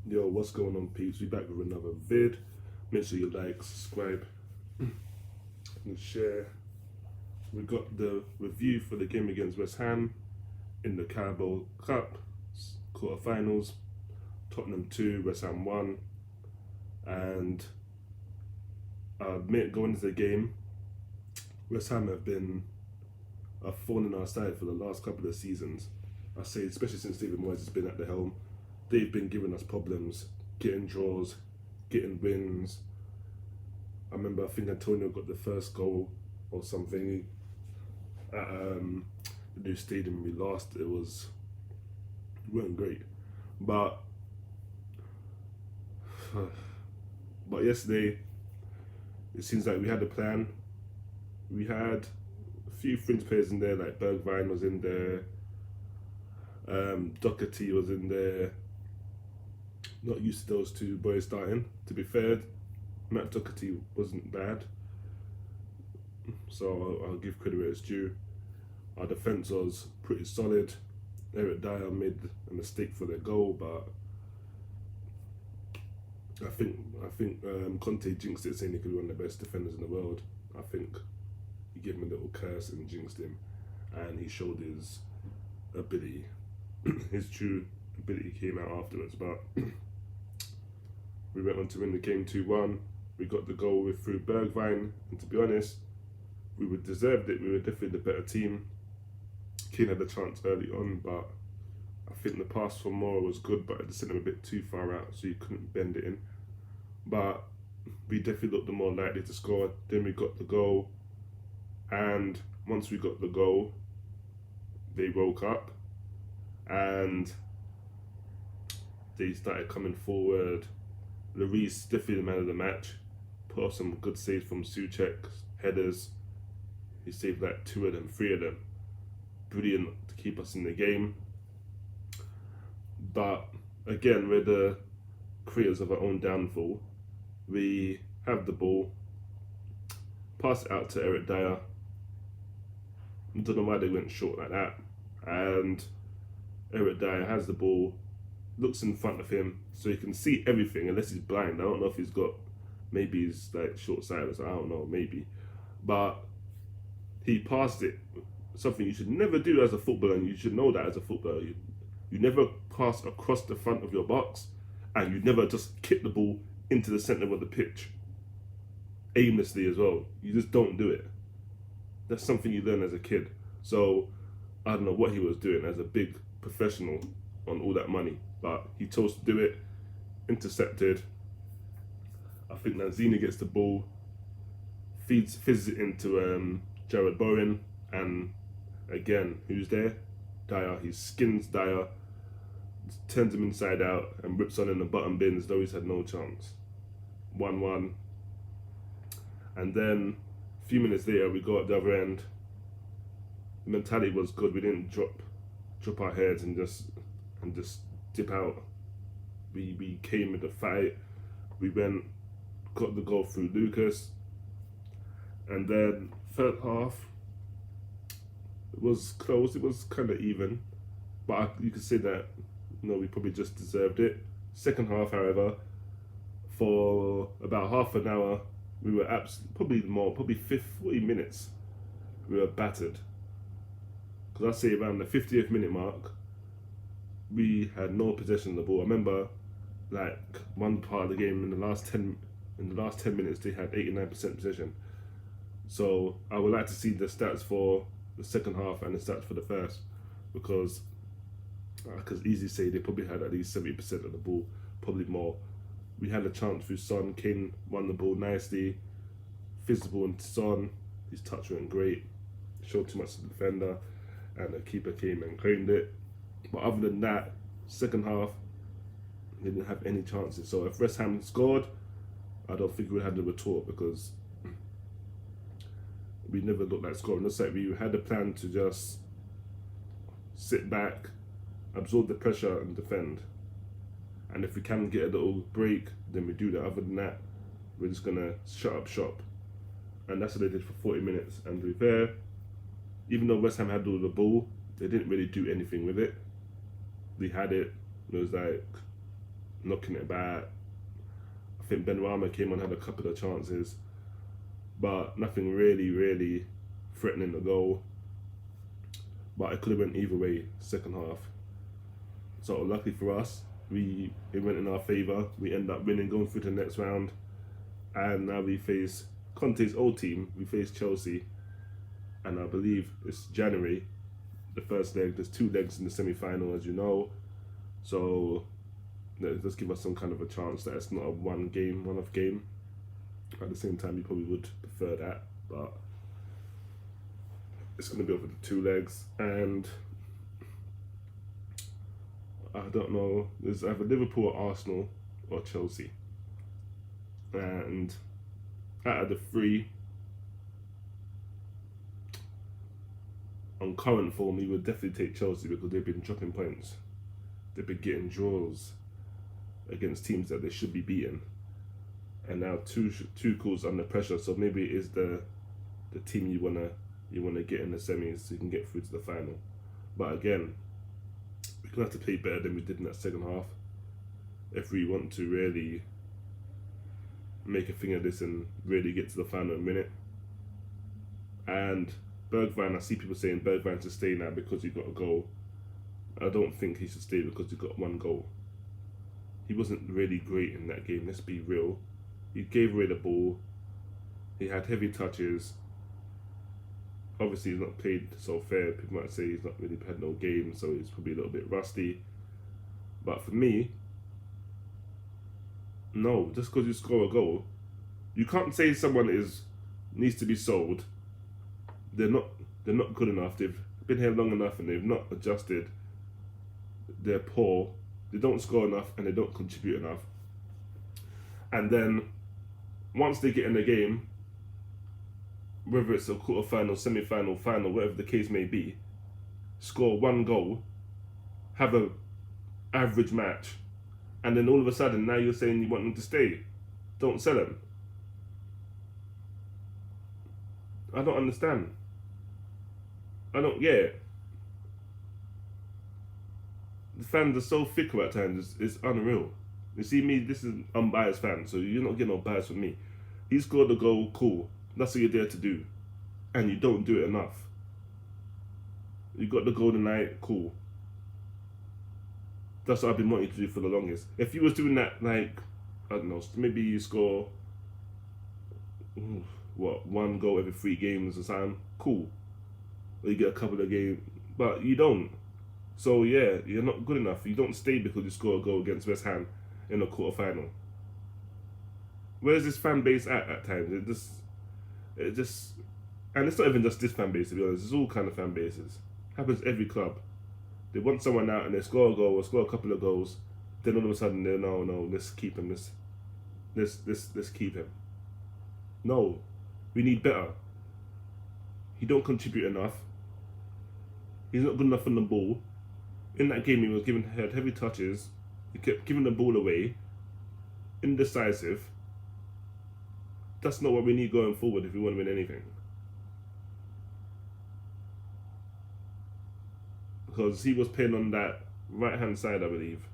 Yo, what's going on, peeps? We back with another vid. Make sure you like, subscribe, and share. We got the review for the game against West Ham in the Carabao Cup quarterfinals. Tottenham 2, West Ham 1. And I admit, going into the game, West Ham have been a thorn in our side for the last couple of seasons. I say, especially since David Moyes has been at the helm, they've been giving us problems, getting draws, getting wins. I think Antonio got the first goal or something at the new stadium we lost. It weren't great, but but yesterday it seems like we had a plan. We had a few fringe players in there, like Bergwijn was in there, Doherty was in there. Not used to those two boys starting. To be fair, Matt Doherty wasn't bad, so I'll give credit where it's due. Our defence was pretty solid. Eric Dyer made a mistake for their goal, but I think Conte jinxed it, saying he could be one of the best defenders in the world. I think he gave him a little curse and jinxed him, and he showed his ability. His true ability came out afterwards, but we went on to win the game 2-1. We got the goal through Bergwijn, and to be honest, we would deserved it. We were definitely the better team. Keane had a chance early on, but I think the pass from Moura was good, but it sent him a bit too far out, so you couldn't bend it in. But we definitely looked the more likely to score. Then we got the goal, and once we got the goal, they woke up and they started coming forward. Lloris, definitely the man of the match, put off some good saves from Souček's headers. He saved like 2 of them, 3 of them. Brilliant to keep us in the game. But again, we're the creators of our own downfall. We have the ball, pass it out to Eric Dyer. I don't know why they went short like that. And Eric Dyer has the ball, looks in front of him so he can see everything unless he's blind. I don't know if maybe he's like short-sighted, I don't know, maybe. But he passed it, something you should never do as a footballer, and you should know that as a footballer. You never pass across the front of your box, and you never just kick the ball into the centre of the pitch aimlessly as well. You just don't do it. That's something you learn as a kid. So I don't know what he was doing as a big professional on all that money, but he chose to do it, intercepted. I think Lanzini gets the ball, fizzes it into Jared Bowen, and again, who's there? Dyer. He skins Dyer, turns him inside out, and rips on in the bottom bin as though he's had no chance. 1-1. And then a few minutes later, we go up the other end. The mentality was good. We didn't drop our heads and just dip out. We came with the fight. We went, got the goal through Lucas, and then third half it was close. It was kind of even, but you could say that we probably just deserved it. Second half, however, for about half an hour, we were probably 40 minutes, we were battered. Because I say around the 50th minute mark, we had no possession of the ball. I remember, like, one part of the game in the last 10 minutes, they had 89% possession. So I would like to see the stats for the second half and the stats for the first, because I could easily say they probably had at least 70% of the ball, probably more. We had a chance through Son. Kane won the ball nicely, fizzed the ball into Son. His touch went great, showed too much to the defender, and the keeper came and claimed it. But other than that, second half, they didn't have any chances. So if West Ham scored, I don't think we had the retort, because we never looked like scoring. It's like we had a plan to just sit back, absorb the pressure and defend. And if we can get a little break, then we do that. Other than that, we're just going to shut up shop. And that's what they did for 40 minutes. And to be fair, even though West Ham had all the ball, they didn't really do anything with it. They had it, and it was like knocking it back. I think Benrahma came on, had a couple of chances, but nothing really threatening the goal. But it could have went either way, second half. So luckily for us, it went in our favour. We end up winning, going through to the next round. And now we face Conte's old team. We face Chelsea. And I believe it's January, the first leg. There's 2 legs in the semi-final, as you know. So let's give us some kind of a chance that it's not a one-off game. At the same time, you probably would prefer that, but it's going to be over the 2 legs. And I don't know, there's either Liverpool or Arsenal or Chelsea. And out of the 3, on current form, we would definitely take Chelsea because they've been dropping points. They've been getting draws against teams that they should be beating. And now Tuchel's under pressure, so maybe it is the team you wanna get in the semis so you can get through to the final. But again, we're gonna have to play better than we did in that second half if we want to really make a thing of this and really get to the final minute. And Bergwijn, I see people saying Bergwijn should stay now because he got a goal. I don't think he should stay because he got 1 goal. He wasn't really great in that game, let's be real. He gave away the ball. He had heavy touches. Obviously, he's not played so fair. People might say he's not really had no game, so he's probably a little bit rusty. But for me, no, just because you score a goal, you can't say someone needs to be sold. They're not good enough. They've been here long enough and they've not adjusted. They're poor. They don't score enough and they don't contribute enough. And then once they get in the game, whether it's a quarter-final, semi-final, final, whatever the case may be, score 1 goal, have a average match, and then all of a sudden now you're saying you want them to stay. Don't sell them. I don't understand. I don't get it. The fans are so fickle at times, it's unreal. You see me, this is an unbiased fan, so you're not getting no bias from me. He scored a goal, cool. That's what you're there to do. And you don't do it enough. You got the goal tonight, cool. That's what I've been wanting to do for the longest. If you was doing that, like, I don't know, maybe you score, 1 goal every 3 games or something, cool. Or you get a couple of games, but you don't. So yeah, you're not good enough. You don't stay because you score a goal against West Ham in a quarter-final. Where's this fan base at times? It just, and it's not even just this fan base, to be honest. It's all kind of fan bases. Happens every club. They want someone out and they score a goal or score a couple of goals. Then all of a sudden they're no, let's keep him. Let's keep him. No, we need better. He don't contribute enough. He's not good enough on the ball. In that game, he had heavy touches. He kept giving the ball away. Indecisive. That's not what we need going forward if we want to win anything. Because he was playing on that right-hand side, I believe,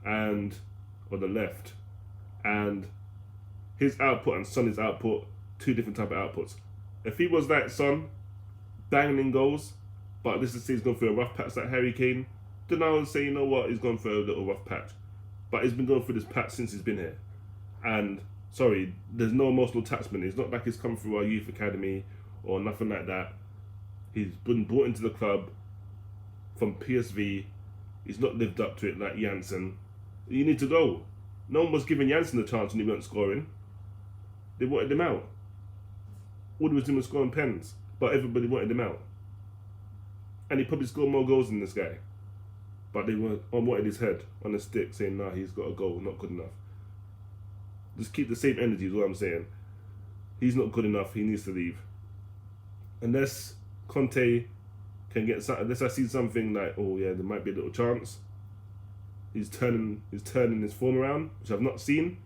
and or the left, and his output and Sonny's output, 2 different type of outputs. If he was like Son, banging in goals, but this is he's going through a rough patch like Harry Kane, then I would say, you know what, he's gone through a little rough patch. But he's been going through this patch since he's been here. And, sorry, there's no emotional attachment. It's not like he's come through our youth academy or nothing like that. He's been brought into the club from PSV. He's not lived up to it like Janssen. You need to go. No one was giving Janssen a chance when he weren't scoring. They wanted him out. All he was doing was scoring pens, but everybody wanted him out. And he probably scored more goals than this guy. But they wanted his head on a stick saying, nah, he's got a goal, not good enough. Just keep the same energy is what I'm saying. He's not good enough, he needs to leave. Unless Conte can get something, unless I see something like, oh yeah, there might be a little chance. He's turning his form around, which I've not seen.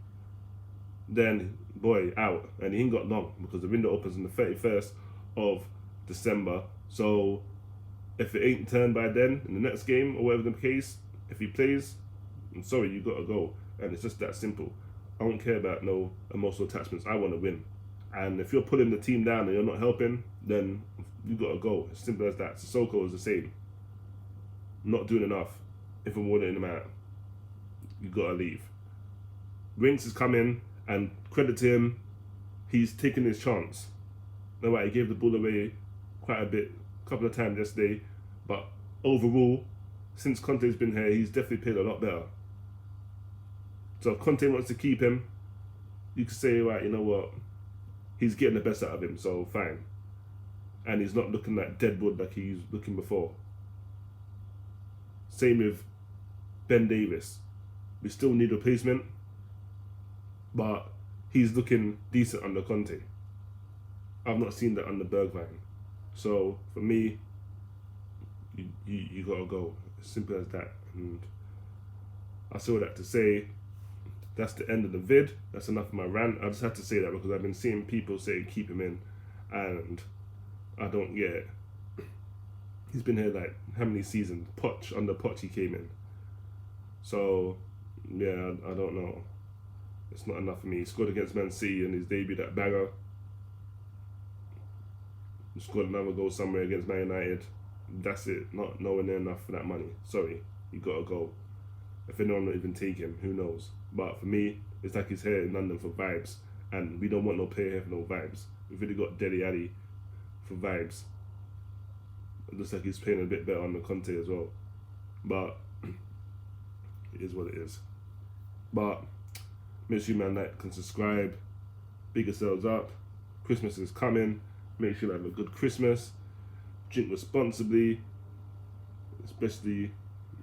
Then, boy, out. And he ain't got long because the window opens on the 31st of December. So, if it ain't turned by then, in the next game, or whatever the case, if he plays, I'm sorry, you gotta go. And it's just that simple. I don't care about no emotional attachments. I want to win. And if you're pulling the team down and you're not helping, then you gotta go. As simple as that. Sissoko is the same. Not doing enough. If I'm wanting him out, you gotta leave. Winks has come in, and credit to him, he's taken his chance. No matter, he gave the ball away quite a bit, a couple of times yesterday, but overall, since Conte's been here, he's definitely played a lot better. So if Conte wants to keep him, you could say, right, you know what, he's getting the best out of him, so fine. And he's not looking like deadwood like he's looking before. Same with Ben Davis. We still need a replacement, but he's looking decent under Conte. I've not seen that under Bergwijn. So for me, you gotta go. As simple as that. And I saw that to say that's the end of the vid. That's enough of my rant. I just had to say that because I've been seeing people say keep him in, and I don't get it. He's been here like how many seasons? Under Poch he came in. So yeah, I don't know. It's not enough for me. He scored against Man City in his debut, that banger. He scored another goal somewhere against Man United. That's it. Not nowhere near enough for that money. Sorry, you gotta go. If anyone will even take him, who knows? But for me, it's like he's here in London for vibes, and we don't want no player here for no vibes. We've really got Dele Alli for vibes. It looks like he's playing a bit better on the Conte as well. But it is what it is. But make sure you man like and subscribe. Big yourselves up. Christmas is coming. Make sure you have a good Christmas. Drink responsibly. Especially,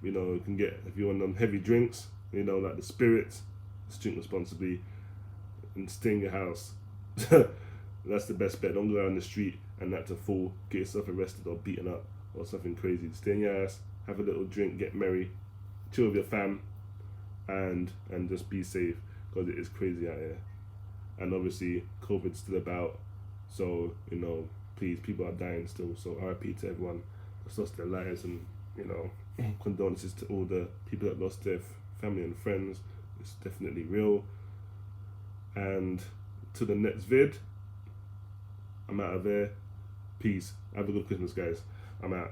you can get, if you want them heavy drinks, like the spirits, just drink responsibly and stay in your house. That's the best bet. Don't go out on the street and act a fool, get yourself arrested or beaten up or something crazy. Stay in your house, have a little drink, get merry, chill with your fam, and just be safe, because it is crazy out here. And obviously COVID's still about, so please, people are dying still, so RIP to everyone that's lost their lives, and condolences to all the people that lost their family and friends. It's definitely real. And to the next vid, I'm out of there. Peace. Have a good Christmas, guys. I'm out.